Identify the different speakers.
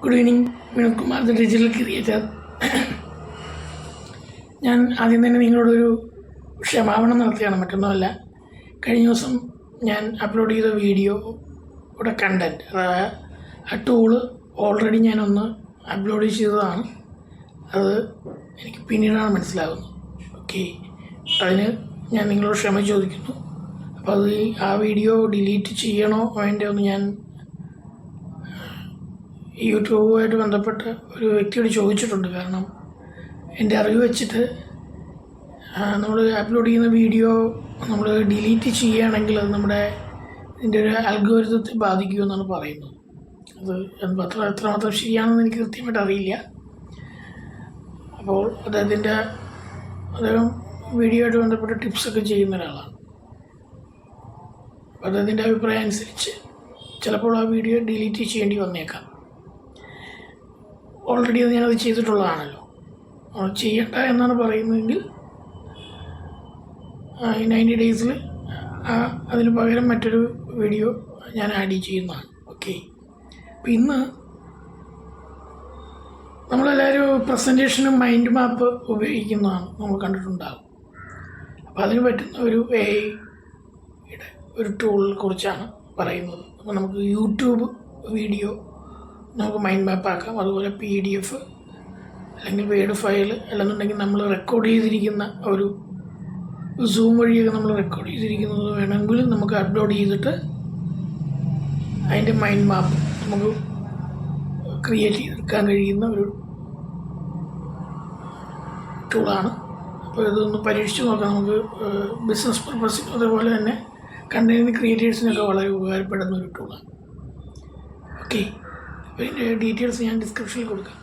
Speaker 1: Good evening, Vinod Kumar the digital creator. ഞാൻ ആദ്യം തന്നെ നിങ്ങളോടൊരു ക്ഷമാപണം നടത്തുകയാണ്, മറ്റൊന്നുമല്ല. കഴിഞ്ഞ ദിവസം ഞാൻ അപ്ലോഡ് ചെയ്ത വീഡിയോയുടെ കണ്ടൻറ്റ്, അതായത് ആ ടൂള് ഓൾറെഡി ഞാനൊന്ന് അപ്ലോഡ് ചെയ്തതാണ്. അത് എനിക്ക് പിന്നീടാണ് മനസ്സിലാകുന്നത്. ഓക്കെ, അതിന് ഞാൻ നിങ്ങളോട് ക്ഷമ ചോദിക്കുന്നു. അപ്പോൾ ആ വീഡിയോ ഡിലീറ്റ് ചെയ്യണോ വേണ്ടോ എന്ന് ഞാൻ യൂട്യൂബുമായിട്ട് ബന്ധപ്പെട്ട ഒരു വ്യക്തിയോട് ചോദിച്ചിട്ടുണ്ട്. കാരണം എൻ്റെ അറിവ് വെച്ചിട്ട് നമ്മൾ അപ്ലോഡ് ചെയ്യുന്ന വീഡിയോ നമ്മൾ ഡിലീറ്റ് ചെയ്യുകയാണെങ്കിൽ അത് നമ്മുടെ ഇതിൻ്റെ ഒരു അൽഗോരിതത്തെ ബാധിക്കുമെന്നാണ് പറയുന്നത്. അത് എത്രമാത്രം ശരിയാണെന്ന് എനിക്ക് കൃത്യമായിട്ട് അറിയില്ല. അപ്പോൾ അദ്ദേഹം വീഡിയോയായിട്ട് ബന്ധപ്പെട്ട ടിപ്സൊക്കെ ചെയ്യുന്ന ഒരാളാണ്. അപ്പോൾ അദ്ദേഹത്തിൻ്റെ അഭിപ്രായം അനുസരിച്ച് ചിലപ്പോൾ ആ വീഡിയോ ഡിലീറ്റ് ചെയ്യേണ്ടി വന്നേക്കാം. ഓൾറെഡി ഞാനത് ചെയ്തിട്ടുള്ളതാണല്ലോ. ചെയ്യണ്ട എന്നാണ് പറയുന്നതെങ്കിൽ ഈ 90 ഡേയ്സിൽ അതിന് പകരം മറ്റൊരു വീഡിയോ ഞാൻ ആഡ് ചെയ്യുന്നതാണ്. ഓക്കെ, അപ്പം ഇന്ന് നമ്മളെല്ലാവരും പ്രസൻറ്റേഷനും മൈൻഡ് മാപ്പ് ഉപയോഗിക്കുന്നതാണ്, നമ്മൾ കണ്ടിട്ടുണ്ടാകും. അപ്പോൾ അതിന് പറ്റുന്ന ഒരു AI-യുടെ ഒരു ടൂളിനെ കുറിച്ചാണ് പറയുന്നത്. അപ്പോൾ നമുക്ക് യൂട്യൂബ് വീഡിയോ നമുക്ക് മൈൻഡ് മാപ്പ് ആക്കാം. അതുപോലെ PDF അല്ലെങ്കിൽ വേഡ് ഫയൽ അല്ലെന്നുണ്ടെങ്കിൽ നമ്മൾ റെക്കോർഡ് ചെയ്തിരിക്കുന്ന ഒരു സൂം വഴിയൊക്കെ നമ്മൾ റെക്കോർഡ് ചെയ്തിരിക്കുന്നത് വേണമെങ്കിൽ നമുക്ക് അപ്ലോഡ് ചെയ്തിട്ട് അതിൻ്റെ മൈൻഡ് മാപ്പ് നമുക്ക് ക്രിയേറ്റ് ചെയ്തെടുക്കാൻ കഴിയുന്ന ഒരു ടൂളാണ്. അപ്പോൾ ഇതൊന്ന് പരീക്ഷിച്ച് നോക്കാം. നമുക്ക് ബിസിനസ് പർപ്പസിനും അതുപോലെ തന്നെ കണ്ടന്റ് ക്രിയേറ്റേഴ്സിനൊക്കെ വളരെ ഉപകാരപ്പെടുന്ന ഒരു ടൂളാണ്. ഓക്കെ, അപ്പോൾ ഇതിൻ്റെ ഡീറ്റെയിൽസ് ഞാൻ ഡിസ്ക്രിപ്ഷനിൽ കൊടുക്കാം.